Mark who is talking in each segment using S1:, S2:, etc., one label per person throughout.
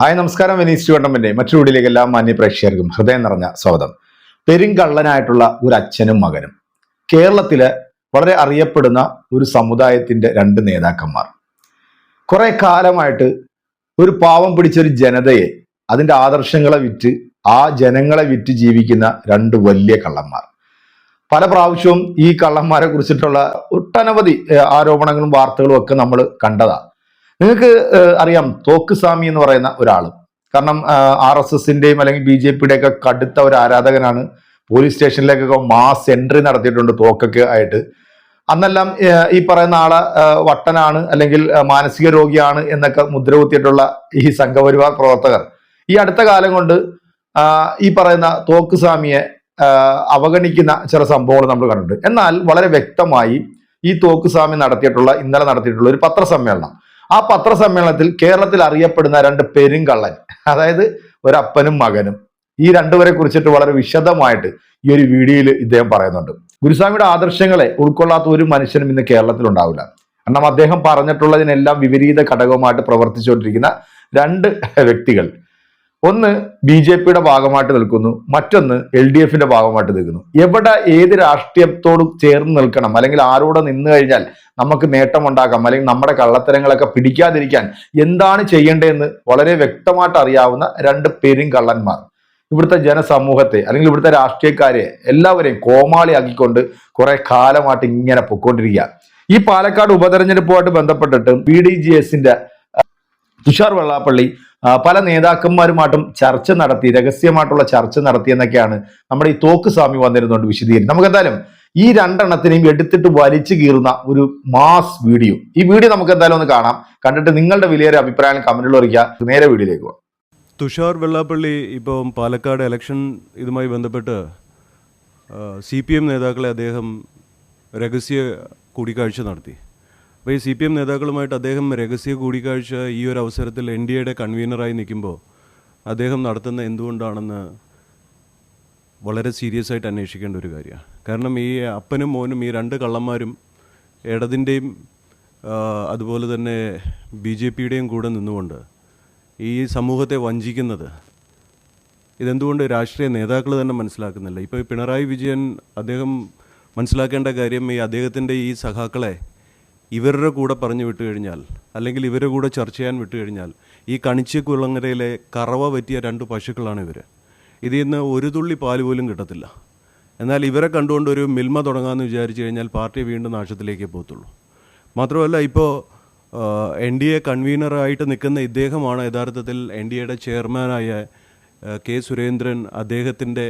S1: Hi നമസ്കാരം. Venice വണ്ടമ്പന്റെ മറ്റൊരു വീഡിയോയിലേക്ക് എല്ലാ മാന്യ പ്രേക്ഷകർക്കും ഹൃദയം നിറഞ്ഞ സ്വാഗതം. പെരുങ്കള്ളനായിട്ടുള്ള ഒരു അച്ഛനും മകനും കേരളത്തിലെ വളരെ അറിയപ്പെടുന്ന ഒരു സമുദായത്തിന്റെ രണ്ട് നേതാക്കന്മാർ കുറെ കാലമായിട്ട് ഒരു പാവം പിടിച്ചൊരു ജനതയെ അതിന്റെ ആദർശങ്ങളെ വിറ്റ് ആ ജനങ്ങളെ വിറ്റ് ജീവിക്കുന്ന രണ്ട് വലിയ കള്ളന്മാർ. പല പ്രാവശ്യവും ഈ കള്ളന്മാരെ കുറിച്ചിട്ടുള്ള ഒട്ടനവധി ആരോപണങ്ങളും വാർത്തകളും ഒക്കെ നമ്മൾ കണ്ടതാ. നിങ്ങൾക്ക് അറിയാം, തോക്ക് സ്വാമി എന്ന് പറയുന്ന ഒരാൾ. കാരണം RSSന്റെയും അല്ലെങ്കിൽ BJPയുടെ ഒക്കെ കടുത്ത ഒരു ആരാധകനാണ്. പോലീസ് സ്റ്റേഷനിലേക്കൊക്കെ മാസ് എൻട്രി നടത്തിയിട്ടുണ്ട് തോക്കൊക്കെ ആയിട്ട്. അന്നെല്ലാം ഈ പറയുന്ന ആളെ വട്ടനാണ് അല്ലെങ്കിൽ മാനസിക രോഗിയാണ് എന്നൊക്കെ മുദ്ര കുത്തിയിട്ടുള്ള ഈ സംഘപരിവാർ പ്രവർത്തകർ ഈ അടുത്ത കാലം കൊണ്ട് ഈ പറയുന്ന തോക്ക് സ്വാമിയെ അവഗണിക്കുന്ന ചില സംഭവങ്ങൾ നമ്മൾ കണ്ടിട്ടുണ്ട്. എന്നാൽ വളരെ വ്യക്തമായി ഈ തോക്ക് സ്വാമി ഇന്നലെ നടത്തിയിട്ടുള്ള ഒരു പത്രസമ്മേളനം, ആ പത്രസമ്മേളനത്തിൽ കേരളത്തിൽ അറിയപ്പെടുന്ന രണ്ട് പെരുങ്കള്ളൻ, അതായത് ഒരപ്പനും മകനും, ഈ രണ്ടുപേരെ കുറിച്ചിട്ട് വളരെ വിശദമായിട്ട് ഈ ഒരു വീഡിയോയിൽ ഇദ്ദേഹം പറയുന്നുണ്ട്. ഗുരുസ്വാമിയുടെ ആദർശങ്ങളെ ഉൾക്കൊള്ളാത്ത ഒരു മനുഷ്യനും ഇന്ന് കേരളത്തിൽ ഉണ്ടാവില്ല. കാരണം അദ്ദേഹം പറഞ്ഞിട്ടുള്ളതിനെല്ലാം വിപരീത ഘടകമായിട്ട് പ്രവർത്തിച്ചുകൊണ്ടിരിക്കുന്ന രണ്ട് വ്യക്തികൾ, ഒന്ന് BJPയുടെ ഭാഗമായിട്ട് നിൽക്കുന്നു, മറ്റൊന്ന് LDFന്റെ ഭാഗമായിട്ട് നിൽക്കുന്നു. എവിടെ ഏത് രാഷ്ട്രീയത്തോട് ചേർന്ന് നിൽക്കണം, അല്ലെങ്കിൽ ആരോട് നിന്ന് കഴിഞ്ഞാൽ നമുക്ക് നേട്ടമുണ്ടാക്കാം, അല്ലെങ്കിൽ നമ്മുടെ കള്ളത്തരങ്ങളൊക്കെ പിടിക്കാതിരിക്കാൻ എന്താണ് ചെയ്യേണ്ടതെന്ന് വളരെ വ്യക്തമായിട്ട് അറിയാവുന്ന രണ്ട് പെരുങ്കള്ളന്മാർ ഇവിടുത്തെ ജനസമൂഹത്തെ അല്ലെങ്കിൽ ഇവിടുത്തെ രാഷ്ട്രീയക്കാരെ എല്ലാവരെയും കോമാളിയാക്കിക്കൊണ്ട് കുറെ കാലമായിട്ട് ഇങ്ങനെ പൊയ്ക്കൊണ്ടിരിക്കുക. ഈ പാലക്കാട് ഉപതെരഞ്ഞെടുപ്പുമായിട്ട് ബന്ധപ്പെട്ടിട്ട് BDGSന്റെ തുഷാർ വെള്ളാപ്പള്ളി പല നേതാക്കന്മാരുമായിട്ടും ചർച്ച നടത്തി, രഹസ്യമായിട്ടുള്ള ചർച്ച നടത്തി എന്നൊക്കെയാണ് നമ്മുടെ ഈ തോക്ക് സ്വാമി വന്നിരുന്നുകൊണ്ട് വിശദീകരിക്കും. നമുക്ക് എന്തായാലും ഈ രണ്ടെണ്ണത്തിനെയും എടുത്തിട്ട് വലിച്ചു കീറുന്ന ഒരു മാസ് വീഡിയോ, ഈ വീഡിയോ നമുക്ക് എന്തായാലും ഒന്ന് കാണാം. കണ്ടിട്ട് നിങ്ങളുടെ വിലയേറിയ അഭിപ്രായം കമന്റിൽ അറിയിക്കുക. നേരെ വീഡിയോയിലേക്ക് പോകാം.
S2: തുഷാർ വെള്ളാപ്പള്ളി ഇപ്പം പാലക്കാട് ഇലക്ഷൻ ഇതുമായി ബന്ധപ്പെട്ട് CPM നേതാക്കളെ അദ്ദേഹം രഹസ്യ കൂടിക്കാഴ്ച നടത്തി. അപ്പോൾ ഈ CPM നേതാക്കളുമായിട്ട് അദ്ദേഹം രഹസ്യ കൂടിക്കാഴ്ച ഈ ഒരു അവസരത്തിൽ NDAയുടെ കൺവീനറായി നിൽക്കുമ്പോൾ അദ്ദേഹം നടത്തുന്ന എന്തുകൊണ്ടാണെന്ന് വളരെ സീരിയസ് ആയിട്ട് അന്വേഷിക്കേണ്ട ഒരു കാര്യമാണ്. കാരണം ഈ അപ്പനും മോനും, ഈ രണ്ട് കള്ളന്മാരും ഇടതിൻ്റെയും അതുപോലെ തന്നെ BJPയുടെയും കൂടെ നിന്നുകൊണ്ട് ഈ സമൂഹത്തെ വഞ്ചിക്കുന്നത് ഇതെന്തുകൊണ്ട് രാഷ്ട്രീയ നേതാക്കൾ തന്നെ മനസ്സിലാക്കുന്നില്ല. ഇപ്പോൾ പിണറായി വിജയൻ അദ്ദേഹം മനസ്സിലാക്കേണ്ട കാര്യം, ഈ അദ്ദേഹത്തിൻ്റെ ഈ സഖാക്കളെ ഇവരുടെ കൂടെ പറഞ്ഞു വിട്ടു കഴിഞ്ഞാൽ, അല്ലെങ്കിൽ ഇവരുടെ കൂടെ ചർച്ച ചെയ്യാൻ വിട്ടു കഴിഞ്ഞാൽ, ഈ കണിച്ചക്കുളങ്ങരയിലെ കറവ പറ്റിയ രണ്ട് പശുക്കളാണ് ഇവർ. ഇതിൽ നിന്ന് ഒരു തുള്ളി പാല് പോലും കിട്ടത്തില്ല. എന്നാൽ ഇവരെ കണ്ടുകൊണ്ട് ഒരു മിൽമ തുടങ്ങാമെന്ന് വിചാരിച്ചു കഴിഞ്ഞാൽ പാർട്ടി വീണ്ടും നാശത്തിലേക്കേ പോകത്തുള്ളൂ. മാത്രമല്ല, ഇപ്പോൾ NDA കൺവീനറായിട്ട് നിൽക്കുന്ന ഇദ്ദേഹമാണ് യഥാർത്ഥത്തിൽ NDAയുടെ ചെയർമാനായ K. സുരേന്ദ്രൻ അദ്ദേഹത്തിൻ്റെ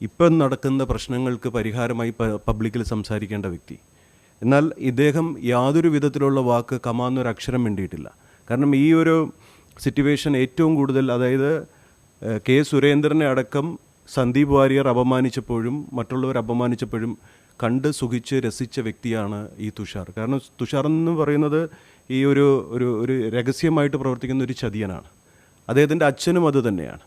S2: ഇപ്പം നടക്കുന്ന പ്രശ്നങ്ങൾക്ക് പരിഹാരമായി പബ്ലിക്കിൽ സംസാരിക്കേണ്ട വ്യക്തി. എന്നാൽ ഇദ്ദേഹം യാതൊരു വിധത്തിലുള്ള വാക്ക് കമാന്നൊരു അക്ഷരം വേണ്ടിയിട്ടില്ല. കാരണം ഈ ഒരു സിറ്റുവേഷൻ ഏറ്റവും കൂടുതൽ, അതായത് K. സുരേന്ദ്രനെ അടക്കം സന്ദീപ് വാര്യർ അപമാനിച്ചപ്പോഴും മറ്റുള്ളവർ അപമാനിച്ചപ്പോഴും കണ്ട് സുഖിച്ച് രസിച്ച വ്യക്തിയാണ് ഈ തുഷാർ. കാരണം തുഷാർ എന്ന് പറയുന്നത് ഈ ഒരു രഹസ്യമായിട്ട് പ്രവർത്തിക്കുന്ന ഒരു ചതിയനാണ്. അദ്ദേഹത്തിൻ്റെ അച്ഛനും അത് തന്നെയാണ്.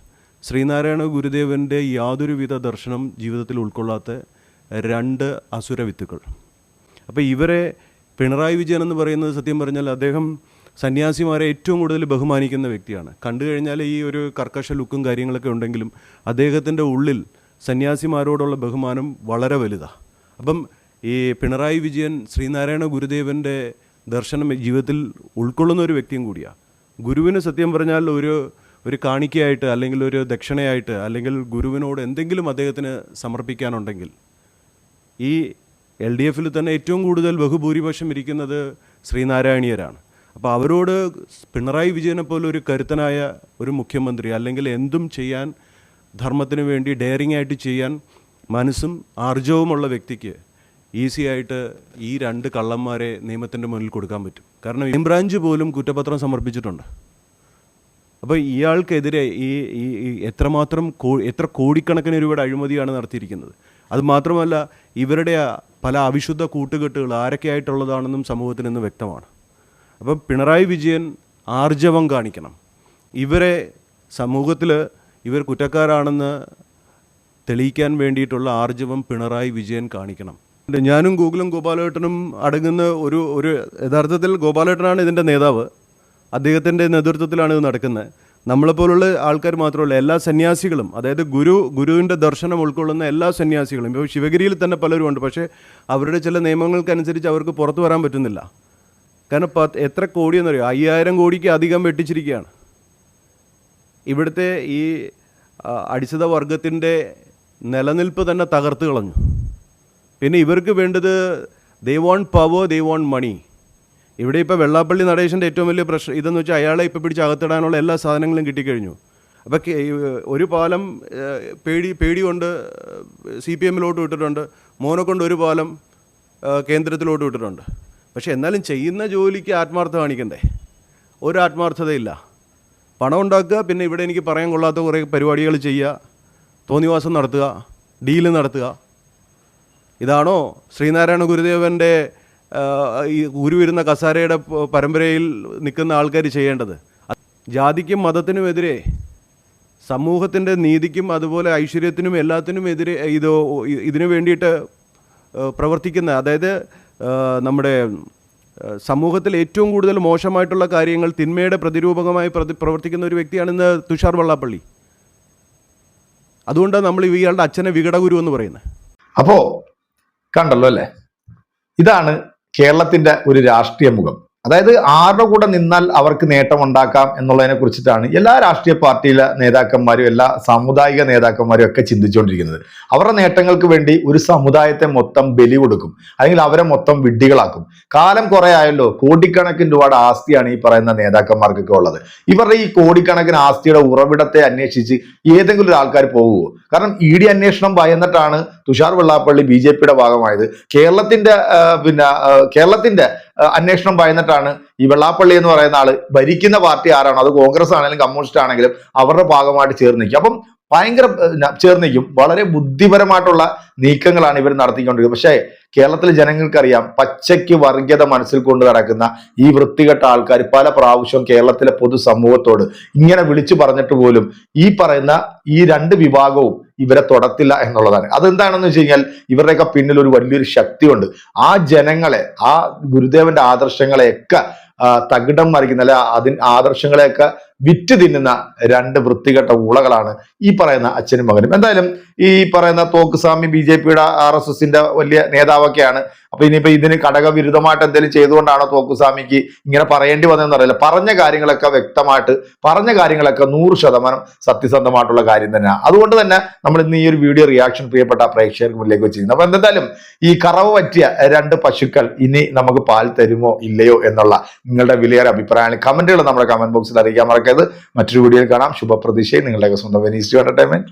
S2: ശ്രീനാരായണ ഗുരുദേവൻ്റെ യാതൊരുവിധ ദർശനം ജീവിതത്തിൽ ഉൾക്കൊള്ളാത്ത രണ്ട് അസുര വിത്തുകൾ. അപ്പോൾ ഇവരെ പിണറായി വിജയൻ എന്ന് പറയുന്നത് സത്യം പറഞ്ഞാൽ അദ്ദേഹം സന്യാസിമാരെ ഏറ്റവും കൂടുതൽ ബഹുമാനിക്കുന്ന വ്യക്തിയാണ്. കണ്ടു കഴിഞ്ഞാൽ ഈ ഒരു കർക്കശ ലുക്കും കാര്യങ്ങളൊക്കെ ഉണ്ടെങ്കിലും അദ്ദേഹത്തിൻ്റെ ഉള്ളിൽ സന്യാസിമാരോടുള്ള ബഹുമാനം വളരെ വലുതാണ്. അപ്പം ഈ പിണറായി വിജയൻ ശ്രീനാരായണ ഗുരുദേവൻ്റെ ദർശനം ജീവിതത്തിൽ ഉൾക്കൊള്ളുന്ന ഒരു വ്യക്തിയും കൂടിയാണ്. ഗുരുവിന് സത്യം പറഞ്ഞാൽ ഒരു കാണിക്കയായിട്ട്, അല്ലെങ്കിൽ ഒരു ദക്ഷിണയായിട്ട്, അല്ലെങ്കിൽ ഗുരുവിനോട് എന്തെങ്കിലും അദ്ദേഹത്തിന് സമർപ്പിക്കാനുണ്ടെങ്കിൽ, ഈ LDFൽ തന്നെ ഏറ്റവും കൂടുതൽ ബഹുഭൂരിപക്ഷം ഇരിക്കുന്നത് ശ്രീനാരായണീയരാണ്. അപ്പോൾ അവരോട് പിണറായി വിജയനെ പോലെ ഒരു കരുത്തനായ ഒരു മുഖ്യമന്ത്രി, അല്ലെങ്കിൽ എന്തും ചെയ്യാൻ, ധർമ്മത്തിന് വേണ്ടി ഡെയറിംഗ് ആയിട്ട് ചെയ്യാൻ മനസ്സും ആർജവുമുള്ള വ്യക്തിക്ക് ഈസി ആയിട്ട് ഈ രണ്ട് കള്ളന്മാരെ നിയമത്തിൻ്റെ മുന്നിൽ കൊടുക്കാൻ പറ്റും. കാരണം ക്രൈംബ്രാഞ്ച് പോലും കുറ്റപത്രം സമർപ്പിച്ചിട്ടുണ്ട്. അപ്പോൾ ഇയാൾക്കെതിരെ എത്ര കോടിക്കണക്കിന് രൂപയുടെ അഴിമതിയാണ് നടത്തിയിരിക്കുന്നത്. അതുമാത്രമല്ല, ഇവരുടെ പല അവിശുദ്ധ കൂട്ടുകെട്ടുകൾ ആരൊക്കെയായിട്ടുള്ളതാണെന്നും സമൂഹത്തിന് ഇന്ന് വ്യക്തമാണ്. അപ്പം പിണറായി വിജയൻ ആർജവം കാണിക്കണം. ഇവരെ സമൂഹത്തിൽ ഇവർ കുറ്റക്കാരാണെന്ന് തെളിയിക്കാൻ വേണ്ടിയിട്ടുള്ള ആർജവം പിണറായി വിജയൻ കാണിക്കണം. ഞാനും ഗോപാലേട്ടനും അടങ്ങുന്ന ഒരു യഥാർത്ഥത്തിൽ ഗോപാലേട്ടനാണ് ഇതിൻ്റെ നേതാവ്. അദ്ദേഹത്തിൻ്റെ നേതൃത്വത്തിലാണ് ഇത് നടക്കുന്നത്. നമ്മളെപ്പോലുള്ള ആൾക്കാർ മാത്രമല്ല, എല്ലാ സന്യാസികളും, അതായത് ഗുരുവിൻ്റെ ദർശനം ഉൾക്കൊള്ളുന്ന എല്ലാ സന്യാസികളും, ഇപ്പോൾ ശിവഗിരിയിൽ തന്നെ പലരും ഉണ്ട്, പക്ഷേ അവരുടെ ചില നിയമങ്ങൾക്കനുസരിച്ച് അവർക്ക് പുറത്തു വരാൻ പറ്റുന്നില്ല. കാരണം എത്ര കോടിയെന്നറിയോ, 5000 കോടിക്ക് അധികം വെട്ടിച്ചിരിക്കുകയാണ്. ഇവിടുത്തെ ഈ അടിസ്ഥിത വർഗത്തിൻ്റെ നിലനിൽപ്പ് തന്നെ തകർത്ത് കളഞ്ഞു. പിന്നെ ഇവർക്ക് വേണ്ടത് ദേ വോണ്ട് പവർ, ദേ വോണ്ട് മണി. ഇവിടെ ഇപ്പോൾ വെള്ളാപ്പള്ളി നടേശൻ്റെ ഏറ്റവും വലിയ പ്രശ്നം ഇതെന്ന് വെച്ചാൽ അയാളെ ഇപ്പോൾ പിടിച്ച് അകത്തിടാനുള്ള എല്ലാ സാധനങ്ങളും കിട്ടിക്കഴിഞ്ഞു. അപ്പോൾ ഒരു പാലം പേടി കൊണ്ട് CPM-ലോട്ട് വിട്ടിട്ടുണ്ട്, മോനെ കൊണ്ട് ഒരു പാലം കേന്ദ്രത്തിലോട്ട് വിട്ടിട്ടുണ്ട്. പക്ഷേ എന്നാലും ചെയ്യുന്ന ജോലിക്ക് ആത്മാർത്ഥത കാണിക്കണ്ടേ? ഒരു ആത്മാർത്ഥതയില്ല. പണം ഉണ്ടാക്കുക, പിന്നെ ഇവിടെ എനിക്ക് പറയാൻ കൊള്ളാത്ത കുറേ പരിപാടികൾ ചെയ്യുക, തോന്നിവാസം നടത്തുക, ഡീല് നടത്തുക. ഇതാണോ ശ്രീനാരായണ ഗുരുദേവൻ്റെ ഈ ഉരുവിരുന്ന കസാരയുടെ പരമ്പരയിൽ നിൽക്കുന്ന ആൾക്കാർ ചെയ്യേണ്ടത്? ജാതിക്കും മതത്തിനുമെതിരെ, സമൂഹത്തിൻ്റെ നീതിക്കും അതുപോലെ ഐശ്വര്യത്തിനും എല്ലാത്തിനും എതിരെ ഇതിനു വേണ്ടിയിട്ട് പ്രവർത്തിക്കുന്ന, അതായത് നമ്മുടെ സമൂഹത്തിൽ ഏറ്റവും കൂടുതൽ മോശമായിട്ടുള്ള കാര്യങ്ങൾ തിന്മയുടെ പ്രതിരൂപകമായി പ്രവർത്തിക്കുന്ന ഒരു വ്യക്തിയാണ് ഇന്ന് തുഷാർ വെള്ളാപ്പള്ളി. അതുകൊണ്ടാണ് നമ്മൾ ഇയാളുടെ അച്ഛനെ വികടഗുരു എന്ന് പറയുന്നത്.
S1: അപ്പോ കണ്ടല്ലോ അല്ലേ, ഇതാണ് കേരളത്തിന്റെ ഒരു രാഷ്ട്രീയ മുഖം. അതായത് ആരുടെ കൂടെ നിന്നാൽ അവർക്ക് നേട്ടമുണ്ടാക്കാം എന്നുള്ളതിനെ കുറിച്ചിട്ടാണ് എല്ലാ രാഷ്ട്രീയ പാർട്ടിയിലെ നേതാക്കന്മാരും എല്ലാ സാമുദായിക നേതാക്കന്മാരും ഒക്കെ ചിന്തിച്ചുകൊണ്ടിരിക്കുന്നത്. അവരുടെ നേട്ടങ്ങൾക്ക് വേണ്ടി ഒരു സമുദായത്തെ മൊത്തം ബലി കൊടുക്കും, അല്ലെങ്കിൽ അവരെ മൊത്തം വിഡ്ഢികളാക്കും. കാലം കുറെ ആയല്ലോ, കോടിക്കണക്കിന് രൂപയുടെ ആസ്തിയാണ് ഈ പറയുന്ന നേതാക്കന്മാർക്കൊക്കെ ഉള്ളത്. ഇവരുടെ ഈ കോടിക്കണക്കിന് ആസ്തിയുടെ ഉറവിടത്തെ അന്വേഷിച്ച് ഏതെങ്കിലും ഒരു ആൾക്കാർ പോകുമോ? കാരണം ED അന്വേഷണം ഭയന്നിട്ടാണ് തുഷാർ വെള്ളാപ്പള്ളി BJP-യുടെ ഭാഗമായത്. കേരളത്തിന്റെ അന്വേഷണം ഭയന്നിട്ടാണ് ഈ വെള്ളാപ്പള്ളി എന്ന് പറയുന്ന ആള് ഭരിക്കുന്ന പാർട്ടി ആരാണോ, അത് കോൺഗ്രസ് ആണെങ്കിലും കമ്മ്യൂണിസ്റ്റ് ആണെങ്കിലും അവരുടെ ഭാഗമായിട്ട് ചേർന്ന് നിൽക്കും. അപ്പം ഭയങ്കര ചേർന്നിരിക്കും. വളരെ ബുദ്ധിപരമായിട്ടുള്ള നീക്കങ്ങളാണ് ഇവർ നടത്തിക്കൊണ്ടിരിക്കുന്നത്. പക്ഷേ കേരളത്തിലെ ജനങ്ങൾക്കറിയാം, പച്ചയ്ക്ക് വർഗീയത മനസ്സിൽ കൊണ്ട് നടക്കുന്ന ഈ വൃത്തികെട്ട ആൾക്കാർ പല പ്രാവശ്യവും കേരളത്തിലെ പൊതുസമൂഹത്തോട് ഇങ്ങനെ വിളിച്ചു പറഞ്ഞിട്ട് പോലും ഈ പറയുന്ന ഈ രണ്ട് വിഭാഗവും ഇവരെ തൊടത്തില്ല എന്നുള്ളതാണ്. അതെന്താണെന്ന് വെച്ച് കഴിഞ്ഞാൽ ഇവരുടെയൊക്കെ പിന്നിൽ ഒരു വലിയൊരു ശക്തിയുണ്ട്. ആ ജനങ്ങളെ, ആ ഗുരുദേവന്റെ ആദർശങ്ങളെയൊക്കെ തകിടം മറിക്കുന്ന, അല്ലെ ആദർശങ്ങളെയൊക്കെ വിറ്റ് തിന്നുന്ന രണ്ട് വൃത്തികെട്ട ഊളകളാണ് ഈ പറയുന്ന അച്ഛനും മകനും. എന്തായാലും ഈ പറയുന്ന തോക്കുസ്വാമി BJP-യുടെ RSSന്റെ വലിയ നേതാവൊക്കെയാണ്. അപ്പൊ ഇനിയിപ്പോ ഇതിന് ഘടകവിരുദ്ധമായിട്ട് എന്തെങ്കിലും ചെയ്തുകൊണ്ടാണോ തോക്കുസ്വാമിക്ക് ഇങ്ങനെ പറയേണ്ടി വന്നതെന്ന് അറിയില്ല. പറഞ്ഞ കാര്യങ്ങളൊക്കെ വ്യക്തമായിട്ട്, പറഞ്ഞ കാര്യങ്ങളൊക്കെ 100% സത്യസന്ധമായിട്ടുള്ള കാര്യം തന്നെയാണ്. അതുകൊണ്ട് തന്നെ നമ്മൾ ഇന്ന് ഈ ഒരു വീഡിയോ റിയാക്ഷൻ പ്രിയപ്പെട്ട പ്രേക്ഷകർക്ക് മുന്നിലേക്ക് വെച്ചിരുന്നു. അപ്പൊ എന്തായാലും ഈ കറവ് പറ്റിയ 2 പശുക്കൾ ഇനി നമുക്ക് പാൽ തരുമോ ഇല്ലയോ എന്നുള്ള നിങ്ങളുടെ വിലയേറെ അഭിപ്രായങ്ങൾ കമന്റുകൾ നമ്മുടെ കമന്റ് ബോക്സിൽ അറിയിക്കാൻ മറക്കരുത്. മറ്റൊരു വീഡിയോയിൽ കാണാം. ശുഭപ്രതീക്ഷയും നിങ്ങളുടെയൊക്കെ സ്വന്തം വെനീസ് എന്റർടൈൻമെന്റ്.